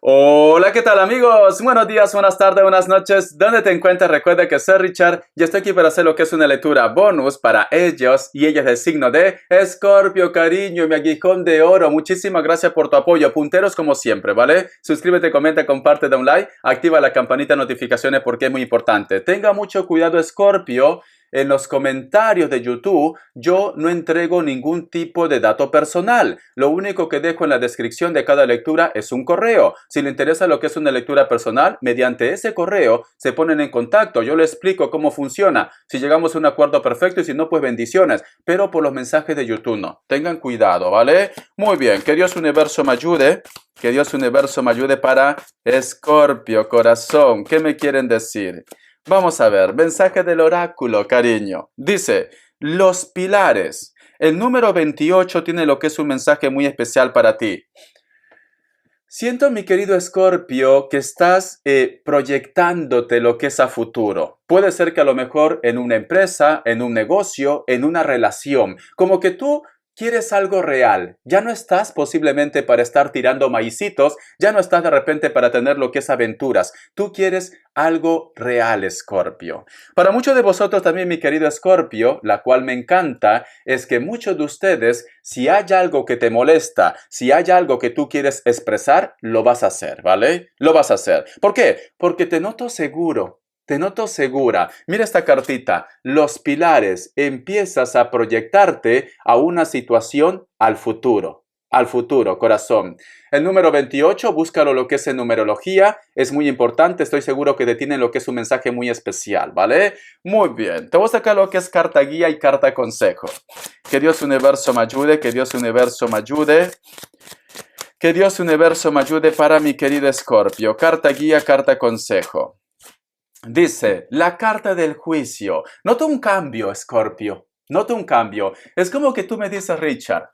Hola, ¿qué tal amigos? Buenos días, buenas tardes, buenas noches. ¿Dónde te encuentras? Recuerda que soy Richard y estoy aquí para hacer lo que es una lectura bonus para ellos y ellas del signo de Escorpio, cariño, mi aguijón de oro. Muchísimas gracias por tu apoyo. Punteros como siempre, ¿vale? Suscríbete, comenta, comparte, da un like, activa la campanita de notificaciones porque es muy importante. Tenga mucho cuidado, Escorpio. En los comentarios de YouTube yo no entrego ningún tipo de dato personal. Lo único que dejo en la descripción de cada lectura es un correo. Si le interesa lo que es una lectura personal, mediante ese correo se ponen en contacto. Yo le explico cómo funciona. Si llegamos a un acuerdo perfecto y si no, pues bendiciones. Pero por los mensajes de YouTube no. Tengan cuidado, ¿vale? Muy bien. Que Dios Universo me ayude. Que Dios Universo me ayude para Escorpio, corazón. ¿Qué me quieren decir? Vamos a ver, mensaje del oráculo, cariño. Dice, los pilares. El número 28 tiene lo que es un mensaje muy especial para ti. Siento, mi querido Escorpio, que estás proyectándote lo que es a futuro. Puede ser que a lo mejor en una empresa, en un negocio, en una relación, como que tú quieres algo real. Ya no estás posiblemente para estar tirando maicitos, ya no estás de repente para tener lo que es aventuras. Tú quieres algo real, Escorpio. Para muchos de vosotros también, mi querido Escorpio, la cual me encanta, es que muchos de ustedes, si hay algo que te molesta, si hay algo que tú quieres expresar, lo vas a hacer, ¿vale? Lo vas a hacer. ¿Por qué? Porque te noto seguro. Te noto segura. Mira esta cartita. Los pilares. Empiezas a proyectarte a una situación al futuro. Al futuro, corazón. El número 28, búscalo lo que es en numerología. Es muy importante. Estoy seguro que te tienen lo que es un mensaje muy especial, ¿vale? Muy bien. Te voy a sacar lo que es carta guía y carta consejo. Que Dios Universo me ayude. Que Dios Universo me ayude. Que Dios Universo me ayude para mi querido Escorpio. Carta guía, carta consejo. Dice, la carta del juicio. Noto un cambio, Escorpio. Noto un cambio. Es como que tú me dices, Richard,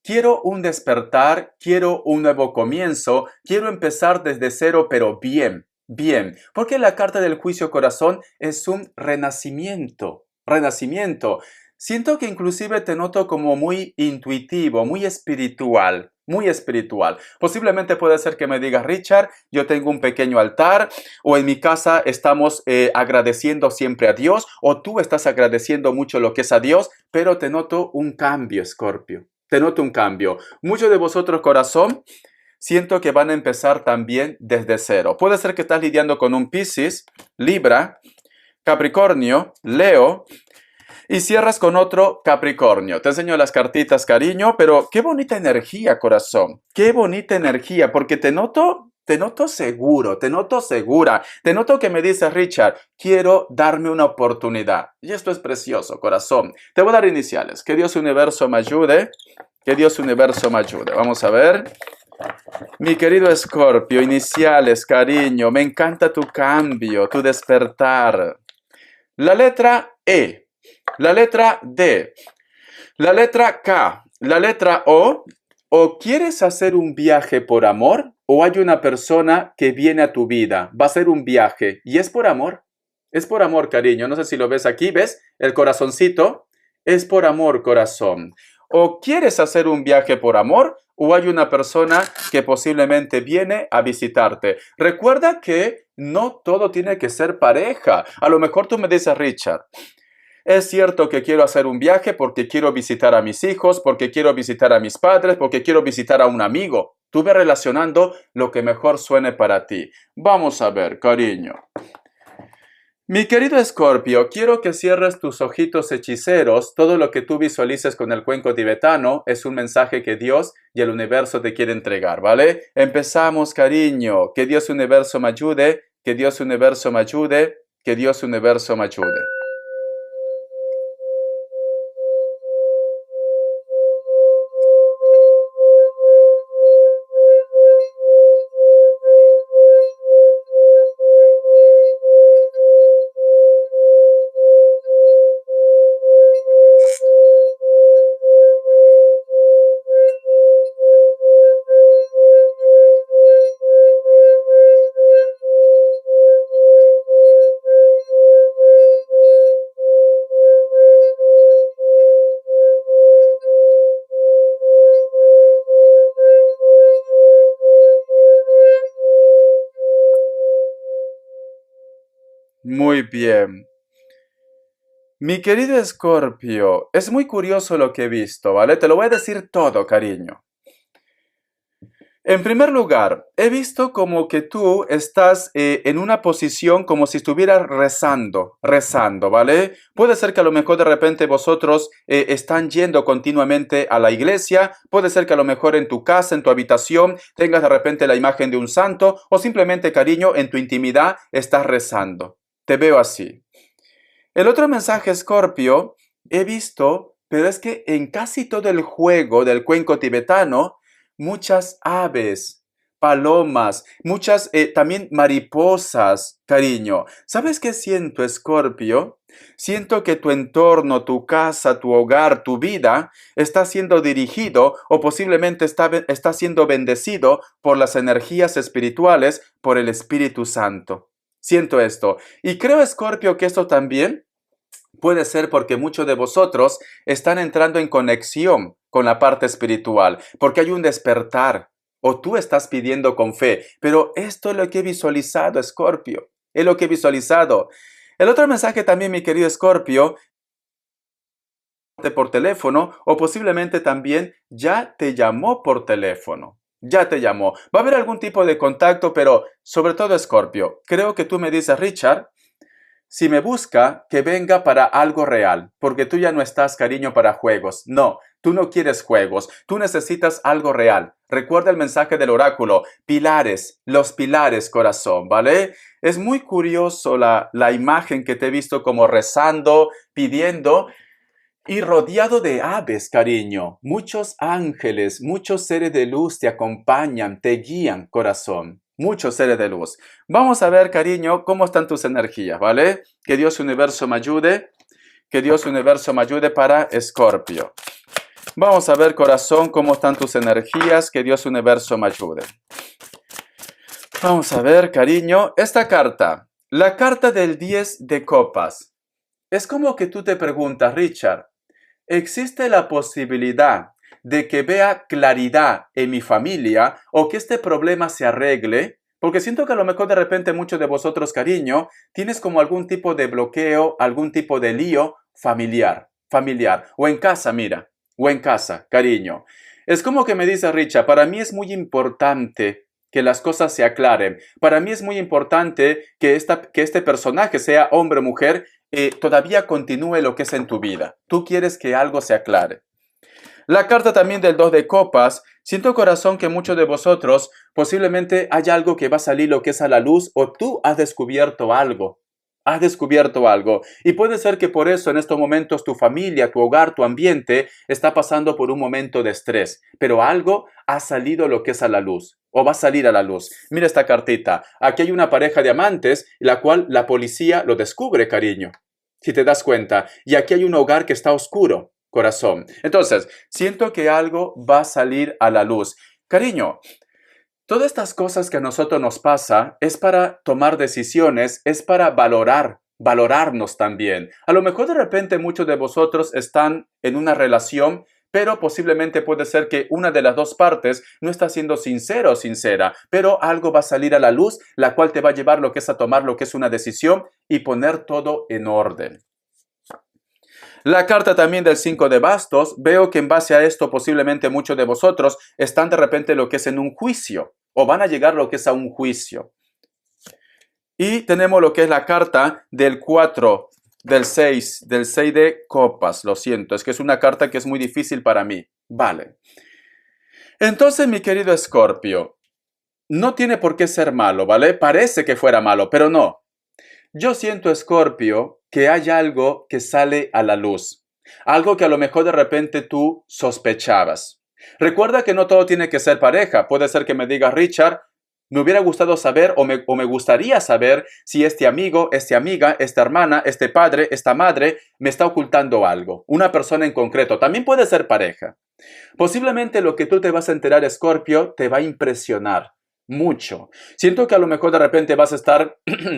quiero un despertar, quiero un nuevo comienzo, quiero empezar desde cero, pero bien, bien. Porque la carta del juicio, corazón, es un renacimiento. Renacimiento. Siento que inclusive te noto como muy intuitivo, muy espiritual. Muy espiritual. Posiblemente puede ser que me digas, Richard, yo tengo un pequeño altar, o en mi casa estamos agradeciendo siempre a Dios, o tú estás agradeciendo mucho lo que es a Dios, pero te noto un cambio, Escorpio. Te noto un cambio. Muchos de vosotros, corazón, siento que van a empezar también desde cero. Puede ser que estás lidiando con un Piscis, Libra, Capricornio, Leo, y cierras con otro Capricornio. Te enseño las cartitas, cariño, pero qué bonita energía, corazón. Qué bonita energía, porque te noto seguro, te noto segura. Te noto que me dices, Richard, quiero darme una oportunidad. Y esto es precioso, corazón. Te voy a dar iniciales. Que Dios Universo me ayude. Que Dios Universo me ayude. Vamos a ver. Mi querido Escorpio, iniciales, cariño. Me encanta tu cambio, tu despertar. La letra E. La letra D, la letra K, la letra o quieres hacer un viaje por amor, o hay una persona que viene a tu vida, va a ser un viaje, y es por amor, cariño, no sé si lo ves aquí, ¿ves? El corazoncito, es por amor, corazón. O quieres hacer un viaje por amor, o hay una persona que posiblemente viene a visitarte. Recuerda que no todo tiene que ser pareja. A lo mejor tú me dices, Richard, es cierto que quiero hacer un viaje porque quiero visitar a mis hijos, porque quiero visitar a mis padres, porque quiero visitar a un amigo. Tú ve relacionando lo que mejor suene para ti. Vamos a ver, cariño. Mi querido Escorpio, quiero que cierres tus ojitos hechiceros. Todo lo que tú visualices con el cuenco tibetano es un mensaje que Dios y el universo te quiere entregar, ¿vale? Empezamos, cariño. Que Dios universo me ayude, que Dios universo me ayude, que Dios universo me ayude. Muy bien. Mi querido Escorpio, es muy curioso lo que he visto, ¿vale? Te lo voy a decir todo, cariño. En primer lugar, he visto como que tú estás en una posición como si estuvieras rezando, ¿vale? Puede ser que a lo mejor de repente vosotros están yendo continuamente a la iglesia, puede ser que a lo mejor en tu casa, en tu habitación, tengas de repente la imagen de un santo o simplemente, cariño, en tu intimidad estás rezando. Te veo así. El otro mensaje, Scorpio, he visto, pero es que en casi todo el juego del cuenco tibetano, muchas aves, palomas, muchas también mariposas, cariño. ¿Sabes qué siento, Scorpio? Siento que tu entorno, tu casa, tu hogar, tu vida está siendo dirigido o posiblemente está siendo bendecido por las energías espirituales, por el Espíritu Santo. Siento esto. Y creo, Scorpio, que esto también puede ser porque muchos de vosotros están entrando en conexión con la parte espiritual, porque hay un despertar, o tú estás pidiendo con fe. Pero esto es lo que he visualizado, Escorpio. Es lo que he visualizado. El otro mensaje también, mi querido Escorpio, por teléfono o posiblemente también ya te llamó por teléfono. Ya te llamó. Va a haber algún tipo de contacto, pero sobre todo, Escorpio, creo que tú me dices, Richard, si me busca, que venga para algo real, porque tú ya no estás, cariño, para juegos. No, tú no quieres juegos, tú necesitas algo real. Recuerda el mensaje del oráculo, pilares, los pilares, corazón, ¿vale? Es muy curioso la imagen que te he visto como rezando, pidiendo y rodeado de aves, cariño. Muchos ángeles, muchos seres de luz te acompañan, te guían, corazón. Muchos seres de luz. Vamos a ver, cariño, cómo están tus energías, ¿vale? Que Dios Universo me ayude. Que Dios Universo me ayude para Escorpio. Vamos a ver, corazón, cómo están tus energías. Que Dios Universo me ayude. Vamos a ver, cariño, esta carta. La carta del 10 de copas. Es como que tú te preguntas, Richard, ¿existe la posibilidad de que vea claridad en mi familia o que este problema se arregle? Porque siento que a lo mejor de repente muchos de vosotros, cariño, tienes como algún tipo de bloqueo, algún tipo de lío familiar, o en casa, mira, o en casa, cariño. Es como que me dice Richa, para mí es muy importante que las cosas se aclaren. Para mí es muy importante que este personaje, sea hombre o mujer, todavía continúe lo que es en tu vida. Tú quieres que algo se aclare. La carta también del 2 de copas. Siento, corazón, que muchos de vosotros posiblemente haya algo que va a salir lo que es a la luz o tú has descubierto algo. Has descubierto algo. Y puede ser que por eso en estos momentos tu familia, tu hogar, tu ambiente está pasando por un momento de estrés. Pero algo ha salido lo que es a la luz. O va a salir a la luz. Mira esta cartita. Aquí hay una pareja de amantes, la cual la policía lo descubre, cariño. Si te das cuenta. Y aquí hay un hogar que está oscuro, corazón. Entonces, siento que algo va a salir a la luz. Cariño, todas estas cosas que a nosotros nos pasa es para tomar decisiones, es para valorarnos también. A lo mejor de repente muchos de vosotros están en una relación, pero posiblemente puede ser que una de las dos partes no está siendo sincero o sincera, pero algo va a salir a la luz, la cual te va a llevar lo que es a tomar lo que es una decisión y poner todo en orden. La carta también del 5 de bastos, veo que en base a esto posiblemente muchos de vosotros están de repente lo que es en un juicio o van a llegar lo que es a un juicio. Y tenemos lo que es la carta del 4, del 6 de copas, lo siento, es que es una carta que es muy difícil para mí. Vale. Entonces, mi querido Escorpio, no tiene por qué ser malo, ¿vale? Parece que fuera malo, pero no. Yo siento, Escorpio, que hay algo que sale a la luz. Algo que a lo mejor de repente tú sospechabas. Recuerda que no todo tiene que ser pareja. Puede ser que me digas, Richard, me hubiera gustado saber o me gustaría saber si este amigo, esta amiga, esta hermana, este padre, esta madre me está ocultando algo. Una persona en concreto. También puede ser pareja. Posiblemente lo que tú te vas a enterar, Escorpio, te va a impresionar mucho. Siento que a lo mejor de repente vas a estar,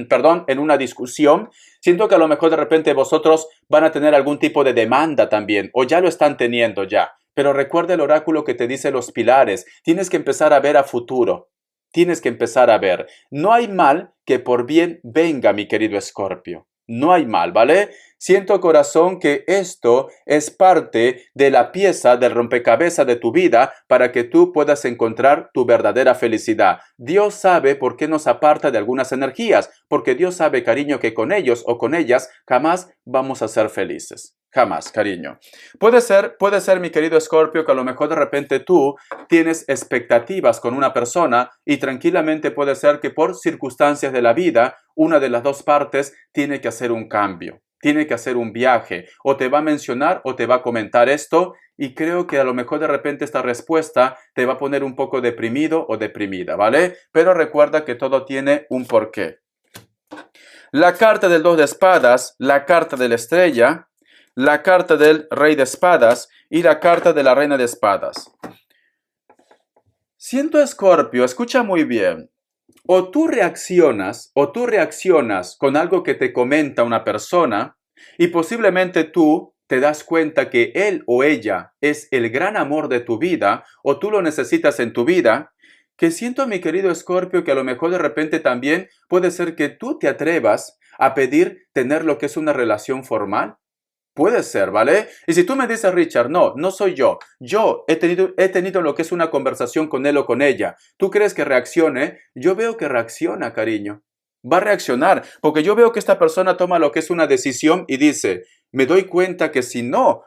perdón, en una discusión. Siento que a lo mejor de repente vosotros van a tener algún tipo de demanda también, o ya lo están teniendo ya. Pero recuerda el oráculo que te dice los pilares. Tienes que empezar a ver a futuro. tienes que empezar a ver. No hay mal que por bien venga, mi querido Escorpio. No hay mal, ¿vale? Siento, corazón, que esto es parte de la pieza del rompecabezas de tu vida para que tú puedas encontrar tu verdadera felicidad. Dios sabe por qué nos aparta de algunas energías, porque Dios sabe, cariño, que con ellos o con ellas jamás vamos a ser felices. Jamás, cariño. Puede ser, mi querido Escorpio, que a lo mejor de repente tú tienes expectativas con una persona y tranquilamente puede ser que por circunstancias de la vida, una de las dos partes tiene que hacer un cambio, tiene que hacer un viaje, o te va a mencionar o te va a comentar esto, y creo que a lo mejor de repente esta respuesta te va a poner un poco deprimido o deprimida, ¿vale? Pero recuerda que todo tiene un porqué. La carta del 2 de espadas, la carta de la estrella, la carta del rey de espadas y la carta de la reina de espadas. Siento, Escorpio, escucha muy bien. O tú reaccionas con algo que te comenta una persona y posiblemente tú te das cuenta que él o ella es el gran amor de tu vida o tú lo necesitas en tu vida, que siento, mi querido Escorpio, que a lo mejor de repente también puede ser que tú te atrevas a pedir tener lo que es una relación formal. Puede ser, ¿vale? Y si tú me dices, Richard, no soy yo. Yo he tenido lo que es una conversación con él o con ella. ¿Tú crees que reaccione? Yo veo que reacciona, cariño. Va a reaccionar, porque yo veo que esta persona toma lo que es una decisión y dice, me doy cuenta que si no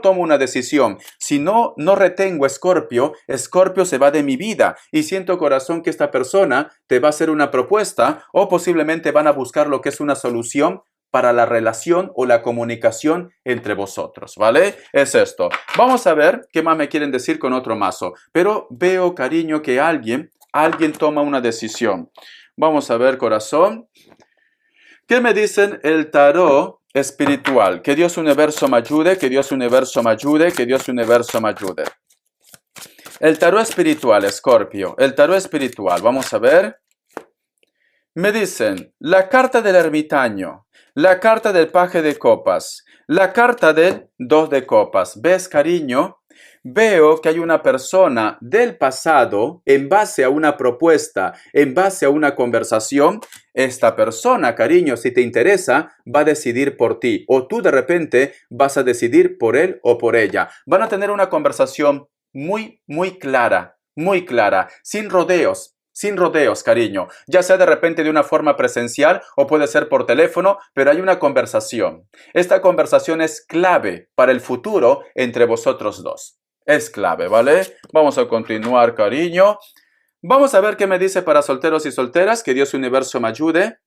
tomo una decisión, si no retengo a Escorpio, Escorpio se va de mi vida. Y siento, corazón, que esta persona te va a hacer una propuesta o posiblemente van a buscar lo que es una solución para la relación o la comunicación entre vosotros, ¿vale? Es esto. Vamos a ver qué más me quieren decir con otro mazo. Pero veo, cariño, que alguien toma una decisión. Vamos a ver, corazón. ¿Qué me dicen el tarot espiritual? Que Dios universo me ayude, que Dios universo me ayude, que Dios universo me ayude. El tarot espiritual, Escorpio. El tarot espiritual, vamos a ver. Me dicen la carta del ermitaño, la carta del paje de copas, la carta del 2 de copas. ¿Ves, cariño? Veo que hay una persona del pasado, en base a una propuesta, en base a una conversación. Esta persona, cariño, si te interesa, va a decidir por ti. O tú de repente vas a decidir por él o por ella. Van a tener una conversación muy clara, sin rodeos. Sin rodeos, cariño, ya sea de repente de una forma presencial o puede ser por teléfono, pero hay una conversación. Esta conversación es clave para el futuro entre vosotros dos. Es clave, ¿vale? Vamos a continuar, cariño. Vamos a ver qué me dice para solteros y solteras. Que Dios universo me ayude.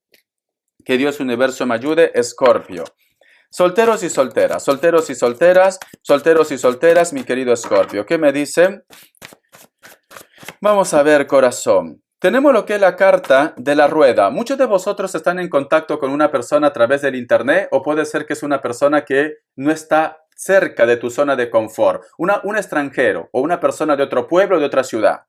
Que Dios universo me ayude, Escorpio. Solteros y solteras, solteros y solteras, solteros y solteras, mi querido Escorpio. ¿Qué me dicen? Vamos a ver, corazón. Tenemos lo que es la carta de la rueda. Muchos de vosotros están en contacto con una persona a través del internet o puede ser que es una persona que no está cerca de tu zona de confort. Un extranjero o una persona de otro pueblo o de otra ciudad.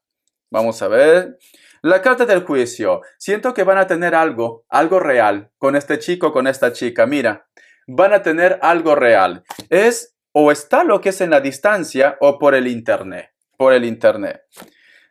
Vamos a ver. La carta del juicio. Siento que van a tener algo real con este chico, con esta chica. Mira, van a tener algo real. Es o está lo que es en la distancia o por el internet. Por el internet.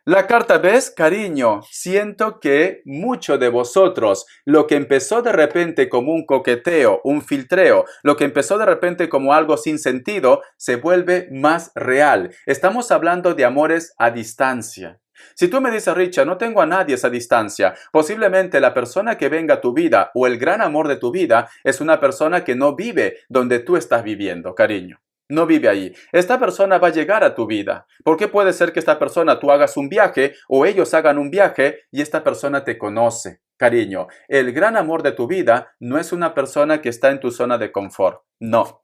La carta, ¿ves, cariño? Siento que muchos de vosotros, lo que empezó de repente como un coqueteo, un filtreo, lo que empezó de repente como algo sin sentido, se vuelve más real. Estamos hablando de amores a distancia. Si tú me dices, Richard, no tengo a nadie a esa distancia, posiblemente la persona que venga a tu vida o el gran amor de tu vida es una persona que no vive donde tú estás viviendo, cariño. No vive ahí. Esta persona va a llegar a tu vida. Porque puede ser que esta persona tú hagas un viaje o ellos hagan un viaje y esta persona te conoce. Cariño, el gran amor de tu vida no es una persona que está en tu zona de confort. No.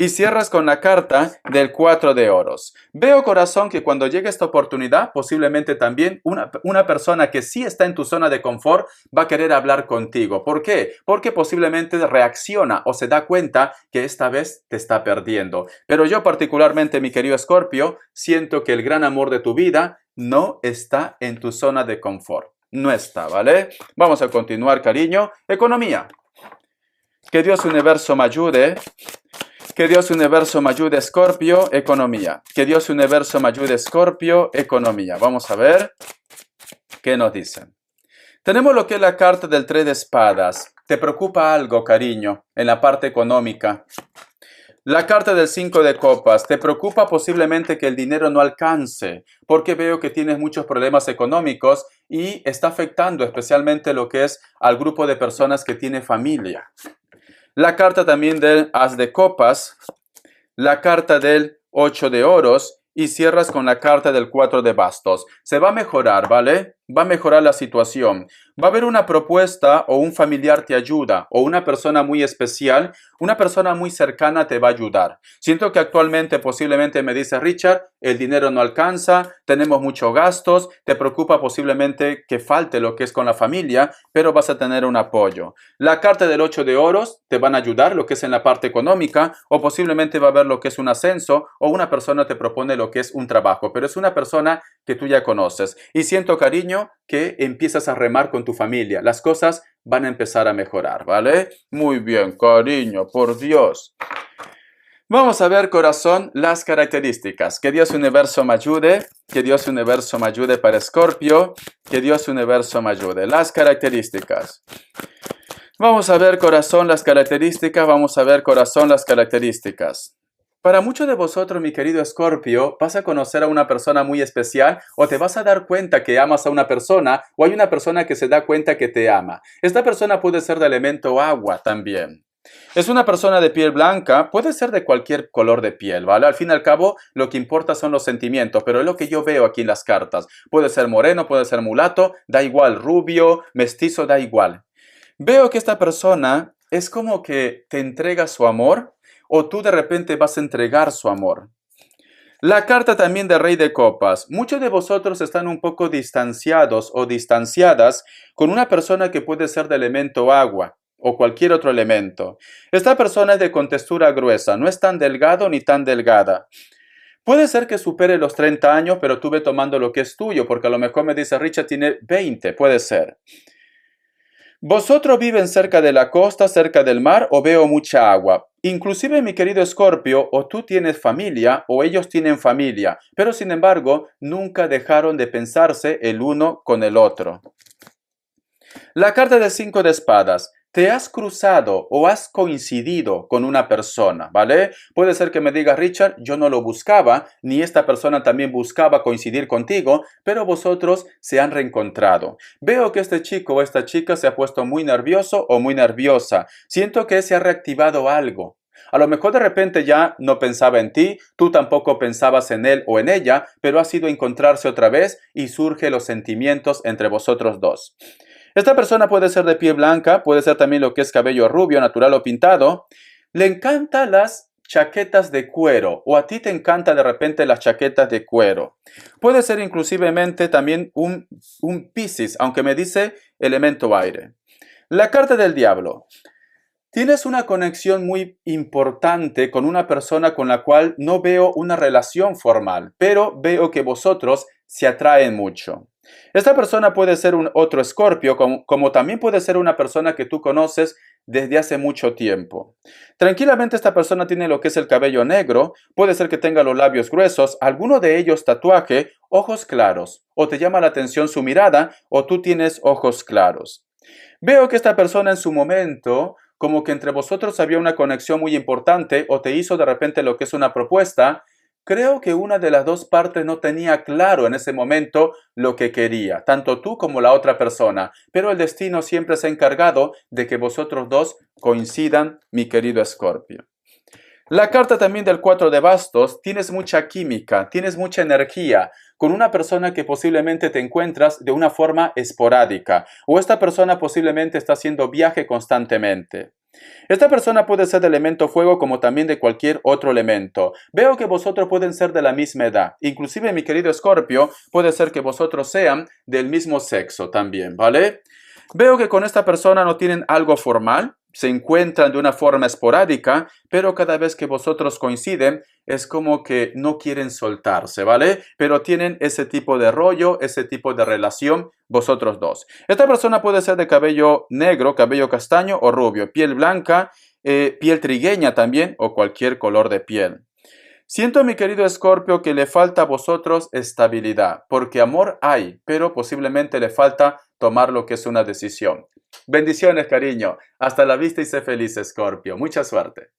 Y cierras con la carta del 4 de oros. Veo, corazón, que cuando llegue esta oportunidad, posiblemente también una persona que sí está en tu zona de confort va a querer hablar contigo. ¿Por qué? Porque posiblemente reacciona o se da cuenta que esta vez te está perdiendo. Pero yo particularmente, mi querido Escorpio, siento que el gran amor de tu vida no está en tu zona de confort. No está, ¿vale? Vamos a continuar, cariño. Economía. Que Dios universo me ayude. Que Dios universo me ayude, Escorpio, economía. Que Dios universo me ayude, Escorpio, economía. Vamos a ver. ¿Qué nos dicen? Tenemos lo que es la carta del 3 de espadas. ¿Te preocupa algo, cariño, en la parte económica? La carta del 5 de copas. ¿Te preocupa posiblemente que el dinero no alcance? Porque veo que tienes muchos problemas económicos y está afectando especialmente lo que es al grupo de personas que tiene familia. La carta también del as de copas. La carta del 8 de oros. Y cierras con la carta del 4 de bastos. Se va a mejorar, ¿vale? Va a mejorar la situación. Va a haber una propuesta o un familiar te ayuda o una persona muy especial, una persona muy cercana te va a ayudar. Siento que actualmente posiblemente me dice Richard, el dinero no alcanza, tenemos muchos gastos, te preocupa posiblemente que falte lo que es con la familia, pero vas a tener un apoyo. La carta del 8 de oros te van a ayudar, lo que es en la parte económica, o posiblemente va a haber lo que es un ascenso o una persona te propone lo que es un trabajo, pero es una persona que tú ya conoces. Y siento, cariño, que empiezas a remar con tu familia. Las cosas van a empezar a mejorar, ¿vale? Muy bien, cariño, por Dios. Vamos a ver, corazón, las características. Que Dios Universo me ayude. Que Dios Universo me ayude para Escorpio. Que Dios Universo me ayude. Las características. Vamos a ver, corazón, las características. Vamos a ver, corazón, las características. Para muchos de vosotros, mi querido Escorpio, vas a conocer a una persona muy especial o te vas a dar cuenta que amas a una persona o hay una persona que se da cuenta que te ama. Esta persona puede ser de elemento agua también. Es una persona de piel blanca, puede ser de cualquier color de piel, ¿vale? Al fin y al cabo, lo que importa son los sentimientos, pero es lo que yo veo aquí en las cartas. Puede ser moreno, puede ser mulato, da igual, rubio, mestizo, da igual. Veo que esta persona es como que te entrega su amor o tú de repente vas a entregar su amor. La carta también de Rey de Copas. Muchos de vosotros están un poco distanciados o distanciadas con una persona que puede ser de elemento agua o cualquier otro elemento. Esta persona es de contextura gruesa, no es tan delgado ni tan delgada. Puede ser que supere los 30 años, pero tú ve tomando lo que es tuyo, porque a lo mejor me dice Richard tiene 20, puede ser. ¿Vosotros viven cerca de la costa, cerca del mar o veo mucha agua? Inclusive mi querido Escorpio, o tú tienes familia o ellos tienen familia, pero sin embargo nunca dejaron de pensarse el uno con el otro. La carta de 5 de espadas. Te has cruzado o has coincidido con una persona, ¿vale? Puede ser que me diga Richard, yo no lo buscaba, ni esta persona también buscaba coincidir contigo, pero vosotros se han reencontrado. Veo que este chico o esta chica se ha puesto muy nervioso o muy nerviosa. Siento que se ha reactivado algo. A lo mejor de repente ya no pensaba en ti, tú tampoco pensabas en él o en ella, pero ha sido encontrarse otra vez y surgen los sentimientos entre vosotros dos. Esta persona puede ser de piel blanca, puede ser también lo que es cabello rubio, natural o pintado. Le encantan las chaquetas de cuero o a ti te encanta de repente las chaquetas de cuero. Puede ser inclusivemente también un Piscis, aunque me dice elemento aire. La carta del diablo. Tienes una conexión muy importante con una persona con la cual no veo una relación formal, pero veo que vosotros se atraen mucho. Esta persona puede ser otro Escorpio, como también puede ser una persona que tú conoces desde hace mucho tiempo. Tranquilamente esta persona tiene lo que es el cabello negro, puede ser que tenga los labios gruesos, alguno de ellos tatuaje, ojos claros, o te llama la atención su mirada, o tú tienes ojos claros. Veo que esta persona en su momento, como que entre vosotros había una conexión muy importante, o te hizo de repente lo que es una propuesta. Creo que una de las dos partes no tenía claro en ese momento lo que quería, tanto tú como la otra persona, pero el destino siempre se ha encargado de que vosotros dos coincidan, mi querido Escorpio. La carta también del 4 de bastos, tienes mucha química, tienes mucha energía con una persona que posiblemente te encuentras de una forma esporádica o esta persona posiblemente está haciendo viaje constantemente. Esta persona puede ser de elemento fuego como también de cualquier otro elemento. Veo que vosotros pueden ser de la misma edad. Inclusive, mi querido Escorpio, puede ser que vosotros sean del mismo sexo también, ¿vale? Veo que con esta persona no tienen algo formal, se encuentran de una forma esporádica, pero cada vez que vosotros coinciden es como que no quieren soltarse, ¿vale? Pero tienen ese tipo de rollo, ese tipo de relación vosotros dos. Esta persona puede ser de cabello negro, cabello castaño o rubio, piel blanca, piel trigueña también o cualquier color de piel. Siento, mi querido Escorpio, que le falta a vosotros estabilidad, porque amor hay, pero posiblemente le falta tomar lo que es una decisión. Bendiciones, cariño. Hasta la vista y sé feliz, Escorpio. Mucha suerte.